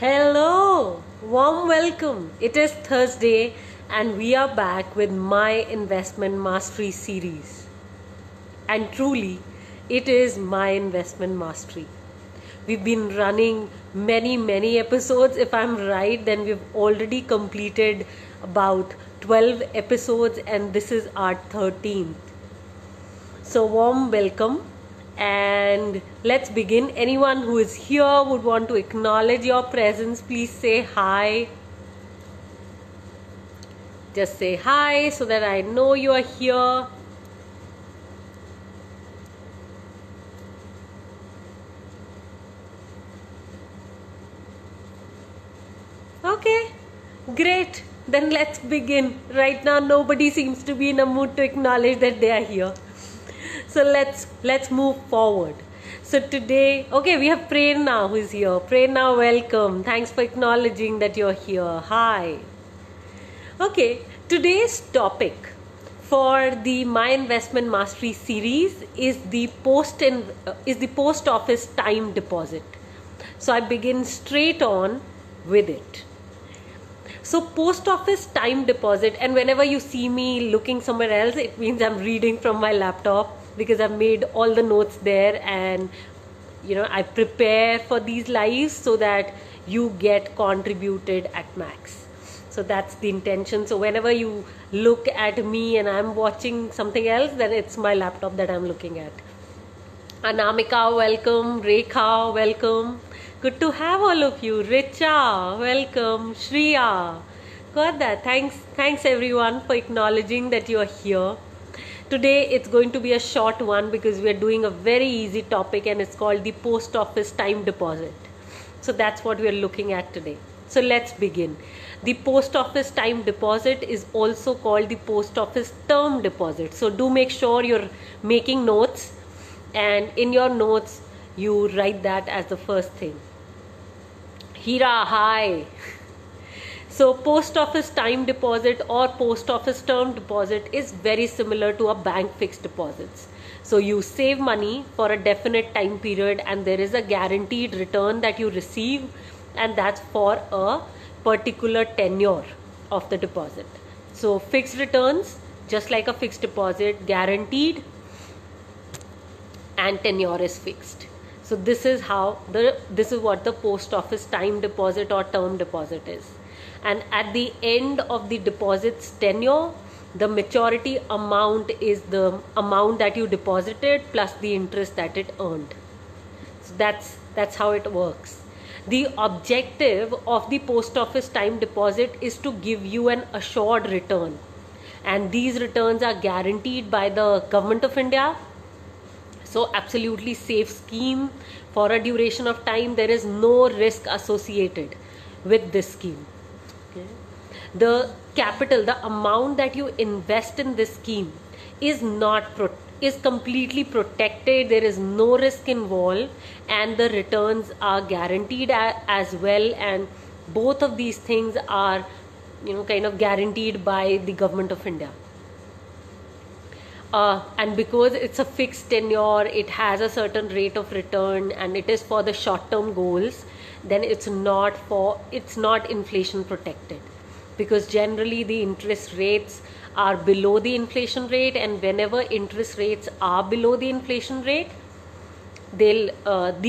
Hello, warm welcome. It is Thursday and we are back with my investment mastery series. And truly, it is my investment mastery. We've been running many episodes. If I'm right, then we've already completed about 12 episodes and this is our 13th. So, warm welcome and let's begin. Anyone who is here would want to acknowledge your presence, please say hi. Just say hi so that I know you are here. Okay, great. Then let's begin. Right now nobody seems to be in a mood to acknowledge that they are here. So let's move forward. So today, okay, we have Prerna who is here. Prerna, welcome. Thanks for acknowledging that you're here. Hi. Okay, today's topic for the My Investment Mastery series is the post office time deposit. So I begin straight on with it. So post office time deposit, and whenever you see me looking somewhere else, it means I'm reading from my laptop because I've made all the notes there, and I prepare for these lives so that you get contributed at max. So that's the intention. So whenever you look at me and I'm watching something else, then it's my laptop that I'm looking at. Anamika, welcome. Rekha, welcome. Good to have all of you. Richa, welcome. Shriya, got that. Thanks everyone for acknowledging that you are here. Today it's going to be a short one because we are doing a very easy topic and it's called the post office time deposit. So that's what we are looking at today. So let's begin. The post office time deposit is also called the post office term deposit. So do make sure you're making notes, and in your notes you write that as the first thing. Hira, hi. So post office time deposit or post office term deposit is very similar to a bank fixed deposits. So you save money for a definite time period and there is a guaranteed return that you receive, and that's for a particular tenure of the deposit. So fixed returns, just like a fixed deposit, guaranteed, and tenure is fixed. So this is what the post office time deposit or term deposit is. And at the end of the deposit's tenure, the maturity amount is the amount that you deposited plus the interest that it earned. So that's how it works. The objective of the post office time deposit is to give you an assured return, and these returns are guaranteed by the Government of India. So absolutely safe scheme for a duration of time. There is no risk associated with this scheme. Okay. The capital, the amount that you invest in this scheme is completely protected. There is no risk involved, and the returns are guaranteed as well. And both of these things are, kind of guaranteed by the Government of India. And because it's a fixed tenure, it has a certain rate of return, and it is for the short-term goals, then it's not inflation protected, because generally the interest rates are below the inflation rate, and whenever interest rates are below the inflation rate,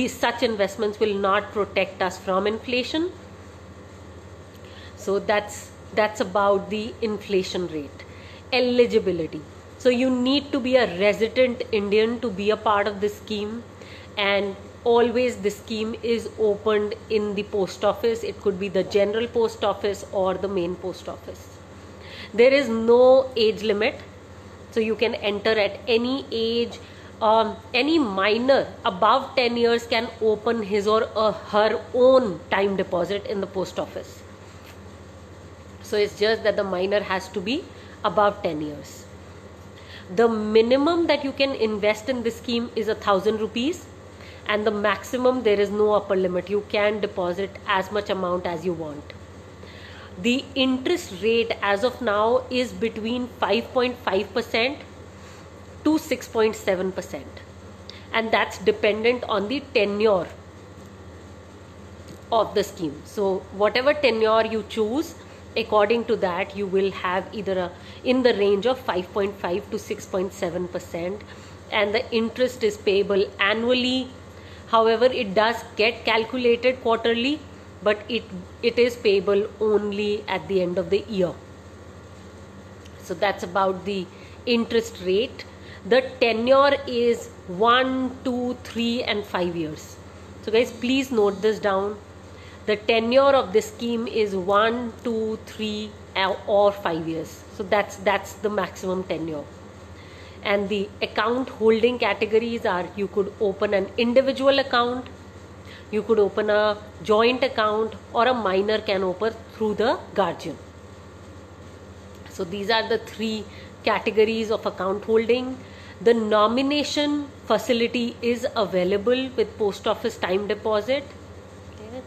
such investments will not protect us from inflation. So that's about the inflation rate. Eligibility. So you need to be a resident Indian to be a part of this scheme, and always this scheme is opened in the post office. It could be the general post office or the main post office. There is no age limit, so you can enter at any age. Any minor above 10 years can open his or her own time deposit in the post office. So it's just that the minor has to be above 10 years. The minimum that you can invest in this scheme is 1,000 rupees, and the maximum, there is no upper limit. You can deposit as much amount as you want. The interest rate as of now is between 5.5% to 6.7%, and that's dependent on the tenure of the scheme. So whatever tenure you choose, according to that you will have either in the range of 5.5 to 6.7%, and the interest is payable annually. However, it does get calculated quarterly, but it is payable only at the end of the year. So that's about the interest rate. The tenure is 1, 2, 3 and 5 years. So guys, please note this down. The tenure of this scheme is 1, 2, 3 or 5 years. So that's the maximum tenure. And the account holding categories are: you could open an individual account, you could open a joint account, or a minor can open through the guardian. So these are the three categories of account holding. The nomination facility is available with post office time deposit. Okay.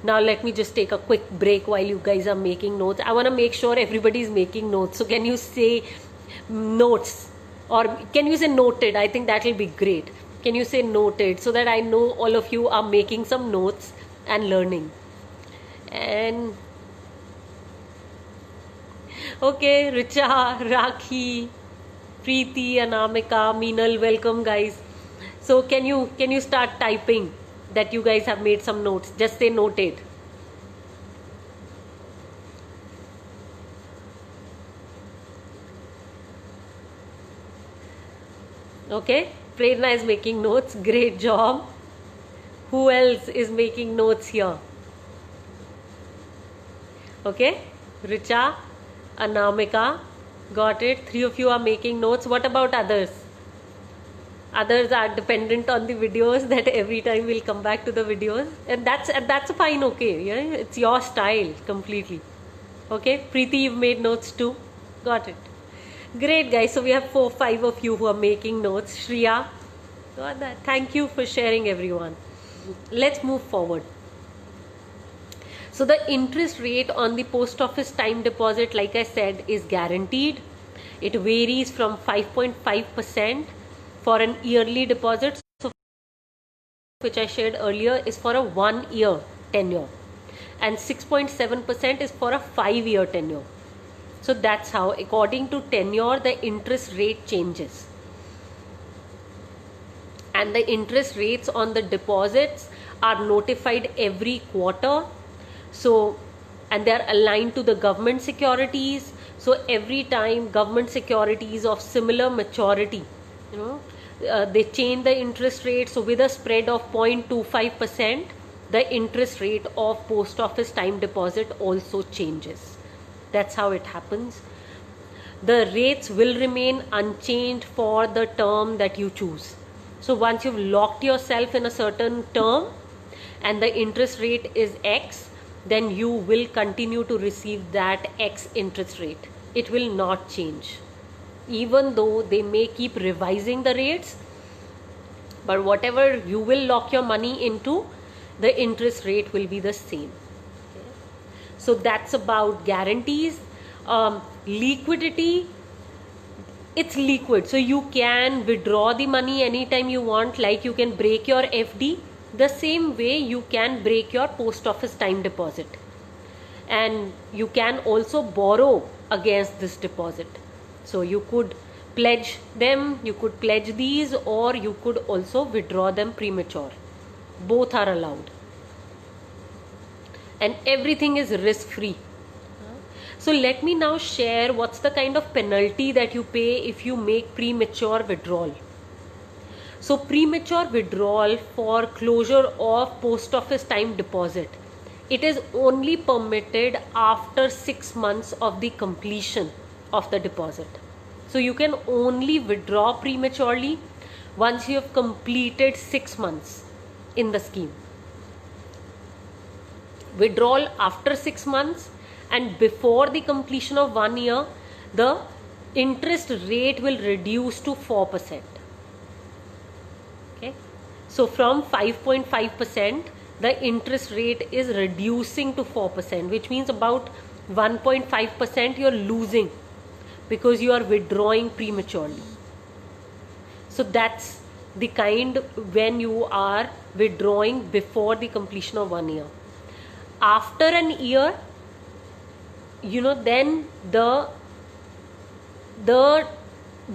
Now let me just take a quick break while you guys are making notes. I want to make sure everybody is making notes. So can you say notes, or can you say noted? I think that will be great. Can you say noted, so that I know all of you are making some notes and learning. And okay, Richa, Rakhi, Preeti, Anamika, Meenal, welcome guys. So can you start typing that you guys have made some notes? Just say noted. Okay, Prerna is making notes. Great job. Who else is making notes here? Okay, Richa, Anamika, got it. 3 of you are making notes. What about others? Others are dependent on the videos, that every time we'll come back to the videos, and that's fine. Okay, yeah, it's your style completely. Okay, Preeti, you've made notes too. Got it. Great guys. So we have 4, 5 of you who are making notes. Shriya, got that. Thank you for sharing, everyone. Let's move forward. So the interest rate on the post office time deposit, like I said, is guaranteed. It varies from 5.5% for an yearly deposit, so which I shared earlier is for a 1 year tenure, and 6.7% is for a 5 year tenure. So that's how, according to tenure, the interest rate changes. And the interest rates on the deposits are notified every quarter. So, and they are aligned to the government securities. So every time government securities of similar maturity, they change the interest rate. So with a spread of 0.25%, the interest rate of post office time deposit also changes. That's how it happens. The rates will remain unchanged for the term that you choose. So once you've locked yourself in a certain term and the interest rate is X, then you will continue to receive that X interest rate. It will not change. Even though they may keep revising the rates, but whatever you will lock your money into, the interest rate will be the same. Okay. So that's about guarantees. Liquidity, it's liquid. So you can withdraw the money anytime you want, like you can break your FD. The same way you can break your post office time deposit, and you can also borrow against this deposit. So you could pledge them, you could pledge these, or you could also withdraw them premature. Both are allowed, and everything is risk free. So let me now share what's the kind of penalty that you pay if you make premature withdrawal. So premature withdrawal for closure of post office time deposit, it is only permitted after 6 months of the completion of the deposit. So you can only withdraw prematurely once you have completed 6 months in the scheme. Withdrawal after 6 months and before the completion of 1 year, the interest rate will reduce to 4%. Okay, so from 5.5%, the interest rate is reducing to 4%, which means about 1.5% you're losing because you are withdrawing prematurely. So that's the kind when you are withdrawing before the completion of 1 year. after an year, then the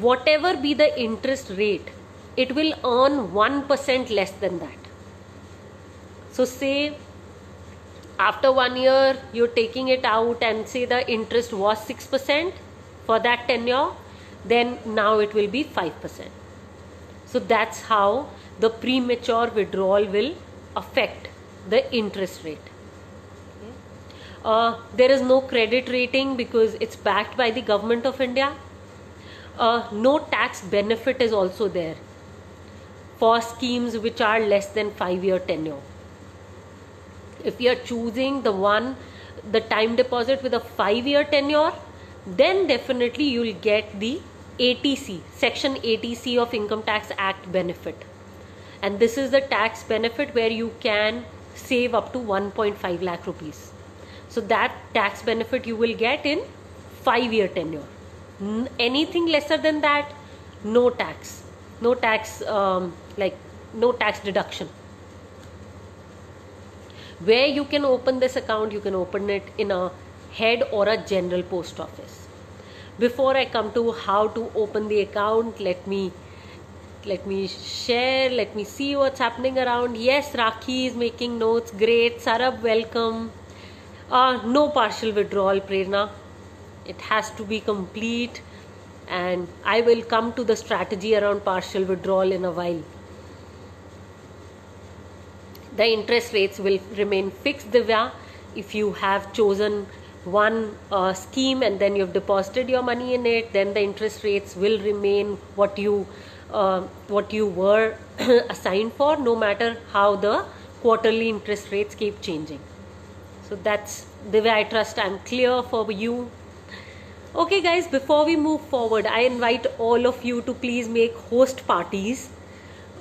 whatever be the interest rate, it will earn 1% less than that. So say after 1 year you're taking it out and say the interest was 6% for that tenure, then now it will be 5%. So that's how the premature withdrawal will affect the interest rate. There is no credit rating because it's backed by the government of India. No tax benefit is also there for schemes which are less than 5-year tenure. If you are choosing the time deposit with a 5-year tenure, then definitely you will get the ATC, Section ATC of Income Tax Act benefit. And this is the tax benefit where you can save up to 1.5 lakh rupees. So that tax benefit you will get in 5-year tenure. Anything lesser than that, no tax. No tax, no tax deduction. Where you can open this account, you can open it in a head or a general post office. Before I come to how to open the account, let me share, let me see what's happening around. Yes, Rakhi is making notes. Great. Sarab, welcome. No partial withdrawal, Prerna. It has to be complete, and I will come to the strategy around partial withdrawal in a while. The interest rates will remain fixed, Divya. If you have chosen one scheme and then you've deposited your money in it, then the interest rates will remain what you were assigned for, no matter how the quarterly interest rates keep changing. So that's the way I trust I'm clear for you. Okay guys, before we move forward, I invite all of you to please make host parties,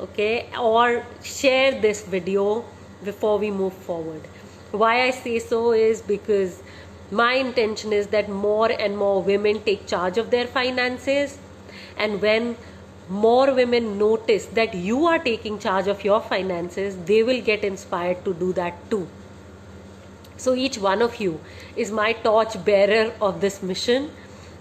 okay, or share this video before we move forward. Why I say so is because my intention is that more and more women take charge of their finances, and when more women notice that you are taking charge of your finances, they will get inspired to do that too. So each one of you is my torch bearer of this mission.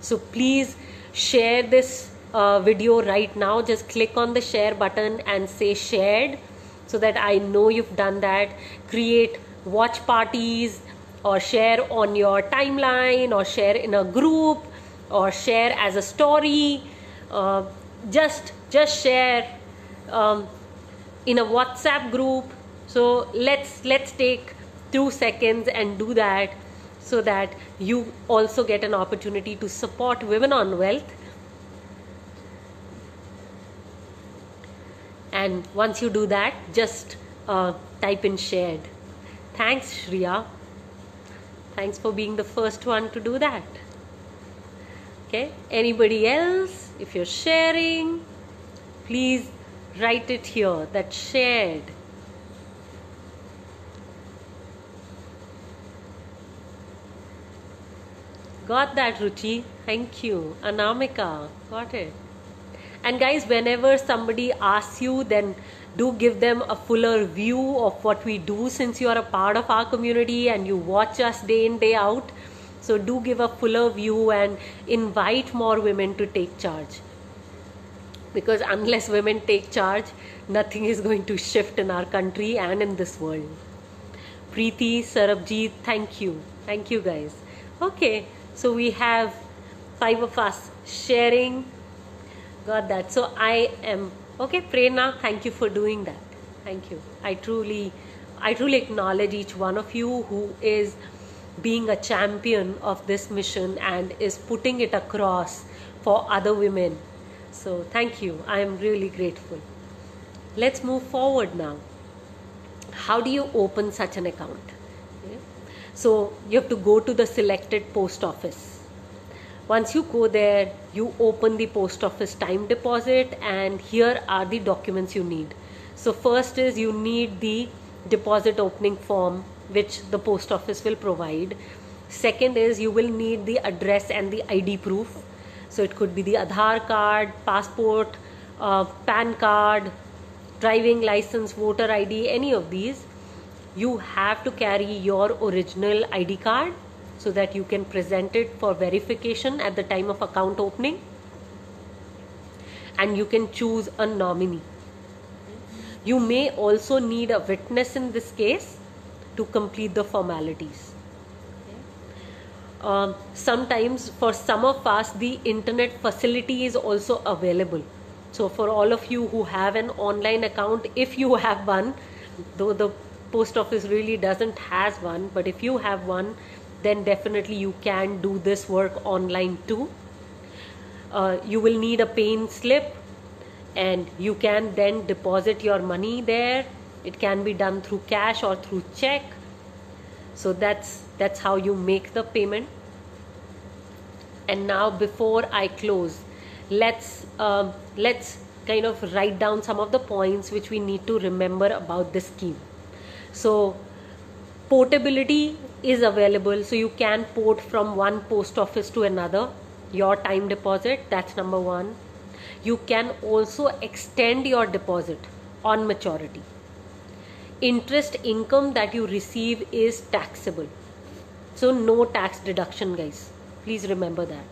So please share this video right now. Just click on the share button and say shared, so that I know you've done that. Create watch parties, or share on your timeline, or share in a group, or share as a story. Just share in a WhatsApp group. So let's take 2 seconds and do that, so that you also get an opportunity to support Women on Wealth. And once you do that, just type in shared. Thanks, Shriya. Thanks for being the first one to do that. Okay, anybody else, if you're sharing, please write it here, that shared. Got that, Ruchi? Thank you. Anamika, got it. And guys, whenever somebody asks you, then do give them a fuller view of what we do, since you are a part of our community and you watch us day in, day out. So do give a fuller view and invite more women to take charge. Because unless women take charge, nothing is going to shift in our country and in this world. Preeti, Sarabjeet, thank you. Thank you guys. Okay, so we have 5 of us sharing. Got that. So I am okay. Prerna, thank you for doing that. Thank you. I truly acknowledge each one of you who is being a champion of this mission and is putting it across for other women. So thank you. I am really grateful. Let's move forward now. How do you open such an account? Okay. So you have to go to the selected post office. Once you go there, you open the post office time deposit, and here are the documents you need. So first is you need the deposit opening form, which the post office will provide. Second is you will need the address and the ID proof. So it could be the Aadhaar card, passport, PAN card, driving license, voter ID, any of these. you have to carry your original ID card so that you can present it for verification at the time of account opening, and you can choose a nominee. You may also need a witness in this case to complete the formalities. Sometimes for some of us the internet facility is also available. So for all of you who have an online account, if you have one, though the post office really doesn't has one, but if you have one, then definitely you can do this work online too. You will need a pay-in slip, and you can then deposit your money there. It can be done through cash or through check. So that's how you make the payment. And now before I close, let's kind of write down some of the points which we need to remember about this scheme. So portability is available, so you can port from one post office to another your time deposit. That's number one. You can also extend your deposit on maturity. Interest income that you receive is taxable, so no tax deduction, guys. Please remember that.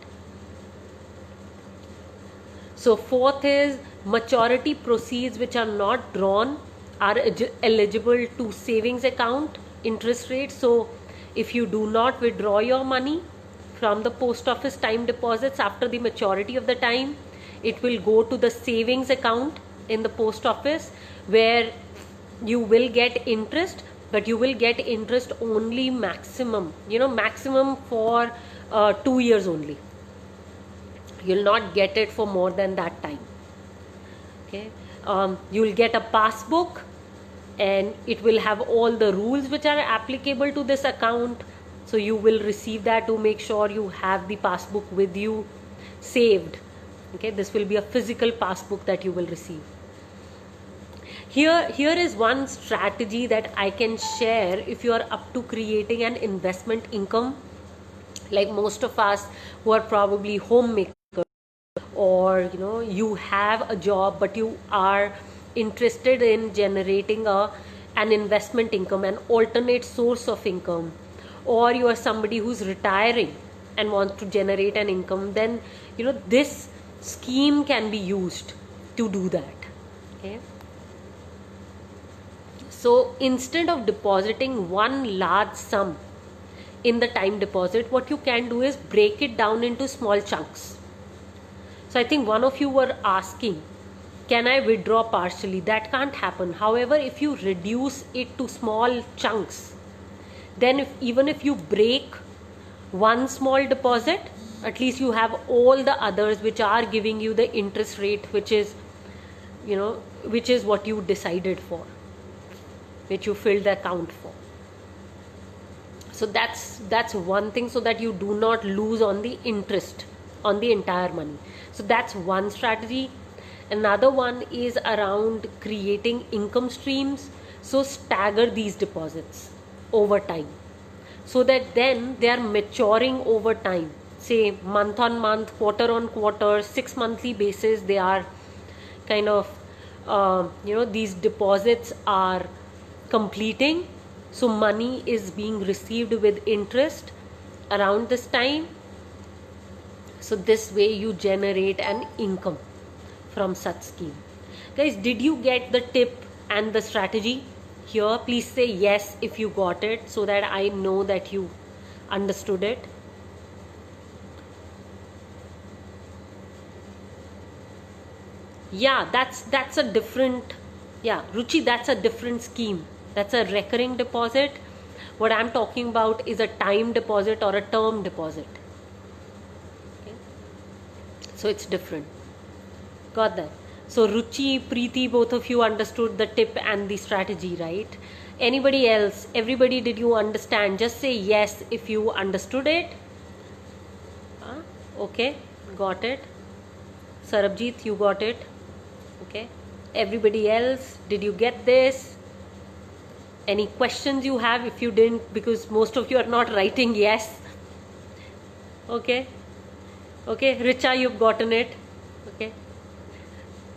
So fourth is maturity proceeds which are not drawn are eligible to savings account interest rate. So if you do not withdraw your money from the post office time deposits after the maturity of the time, it will go to the savings account in the post office, where you will get interest, but you will get interest only maximum for 2 years only. You'll not get it for more than that time. Okay. You'll get a passbook, and it will have all the rules which are applicable to this account. So you will receive that to make sure you have the passbook with you saved. Okay, this will be a physical passbook that you will receive. Here is one strategy that I can share if you are up to creating an investment income. Like most of us who are probably homemakers, or you have a job but you are interested in generating an investment income, an alternate source of income, or you are somebody who's retiring and wants to generate an income, then this scheme can be used to do that. Okay. So instead of depositing one large sum in the time deposit, what you can do is break it down into small chunks. So I think one of you were asking, can I withdraw partially? That can't happen. However, if you reduce it to small chunks, then even if you break one small deposit, at least you have all the others which are giving you the interest rate, which is what you decided for, which you filled the account for. So that's one thing, so that you do not lose on the interest on the entire money. So that's one strategy. Another one is around creating income streams. So stagger these deposits over time, so that then they are maturing over time. Say month on month, quarter on quarter, 6 monthly basis, they are kind of these deposits are completing. So money is being received with interest around this time. So this way you generate an income from such scheme. Guys, did you get the tip and the strategy here? Please say yes if you got it, so that I know that you understood it. Yeah, that's a different, Ruchi, that's a different scheme. That's a recurring deposit. What I'm talking about is a time deposit or a term deposit. Okay. So it's different. Got that? So Ruchi, Preeti, both of you understood the tip and the strategy, right? Anybody else? Everybody, did you understand? Just say yes if you understood it. Okay, got it. Sarabjit, you got it. Okay. Everybody else, did you get this? Any questions you have? If you didn't, because most of you are not writing yes. Okay. Okay, Richa, you've gotten it. Okay.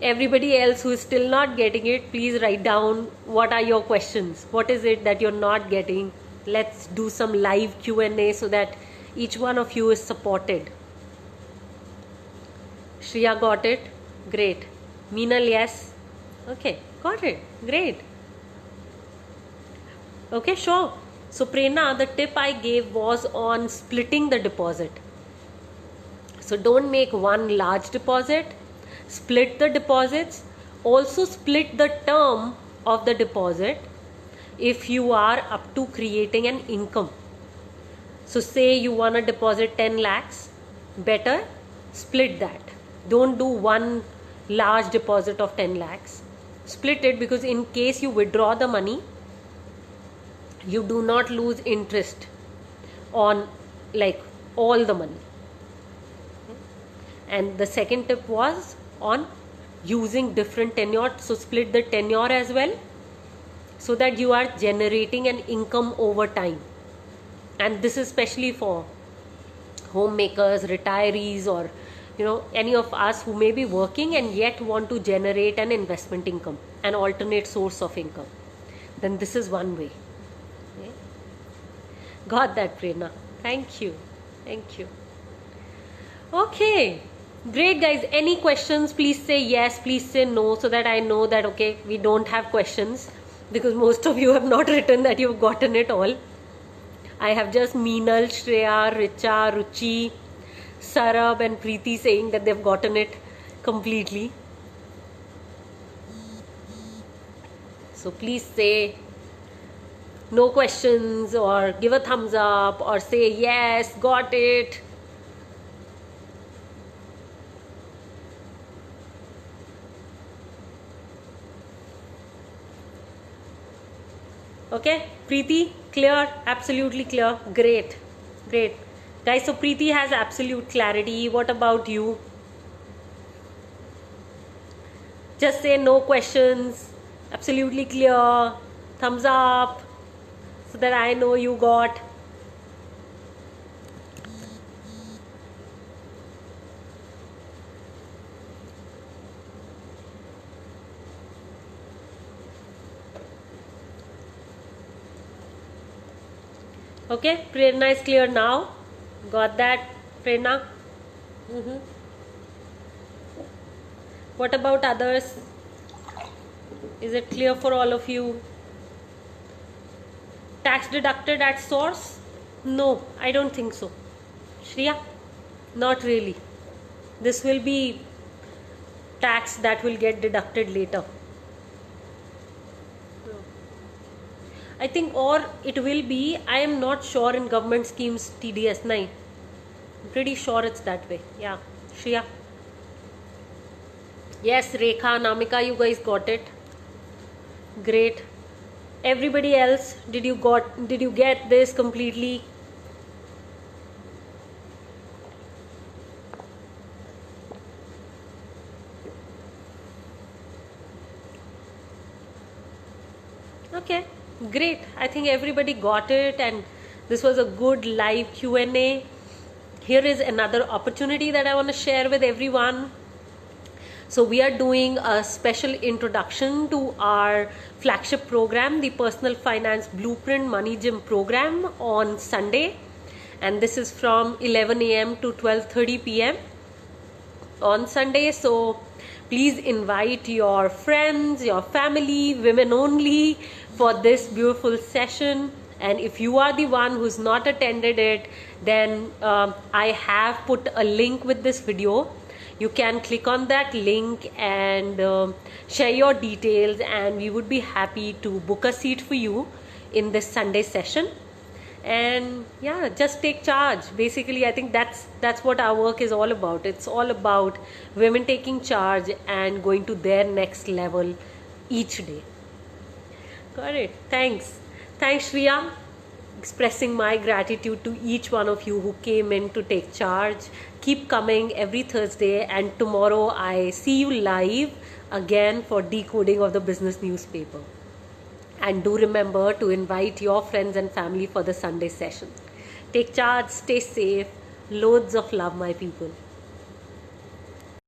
Everybody else who is still not getting it, please write down what are your questions. What is it that you're not getting? Let's do some live Q&A so that each one of you is supported. Shreya got it? Great. Meenal, yes? Okay, got it. Great. Okay, sure. So Prerna, the tip I gave was on splitting the deposit. So don't make one large deposit. Split the deposits. Also split the term of the deposit if you are up to creating an income. So say you want to deposit 10 lakhs. Better split that. Don't do one large deposit of 10 lakhs. Split it, because in case you withdraw the money, you do not lose interest on like all the money. And the second tip was on using different tenure. So split the tenure as well, so that you are generating an income over time. And this is especially for homemakers, retirees, or any of us who may be working and yet want to generate an investment income, an alternate source of income. Then this is one way. Okay. Got that, Prerna? Thank you. Thank you. Okay. Great, guys. Any questions? Please say yes, please say no, so that I know that okay, we don't have questions, because most of you have not written that you've gotten it all. I have just Meenal, Shreya, Richa, Ruchi, Sarab and Preeti saying that they've gotten it completely. So please say no questions, or give a thumbs up, or say yes, got it. Okay, Preeti, clear? Absolutely clear. Great. Great. Guys, so Preeti has absolute clarity. What about you? Just say no questions. Absolutely clear. Thumbs up, so that I know you got. Okay, Prerna is clear now. Got that, Prerna? What about others? Is it clear for all of you? Tax deducted at source? No, I don't think so. Shreya? Not really. This will be tax that will get deducted later. I think, or it will be, I am not sure in government schemes TDS. No, I'm pretty sure it's that way. Yeah, Shreya. Yes, Rekha, Namika, you guys got it. Great. Everybody else, did you get this completely? Okay, great. I think everybody got it, and this was a good live Q&A. Here is another opportunity that I want to share with everyone. So we are doing a special introduction to our flagship program, the Personal Finance Blueprint Money Gym program, on Sunday. And this is from 11 a.m. to 12:30 p.m. on Sunday. So please invite your friends, your family, women only, for this beautiful session. And if you are the one who's not attended it, then I have put a link with this video. You can click on that link and share your details, and we would be happy to book a seat for you in this Sunday session. And yeah, just take charge. Basically, I think that's what our work is all about. It's all about women taking charge and going to their next level each day. Got it. Thanks, Shreya. Expressing my gratitude to each one of you who came in to take charge. Keep coming every Thursday, and tomorrow I see you live again for decoding of the business newspaper. And do remember to invite your friends and family for the Sunday session. Take charge, stay safe. Loads of love, my people.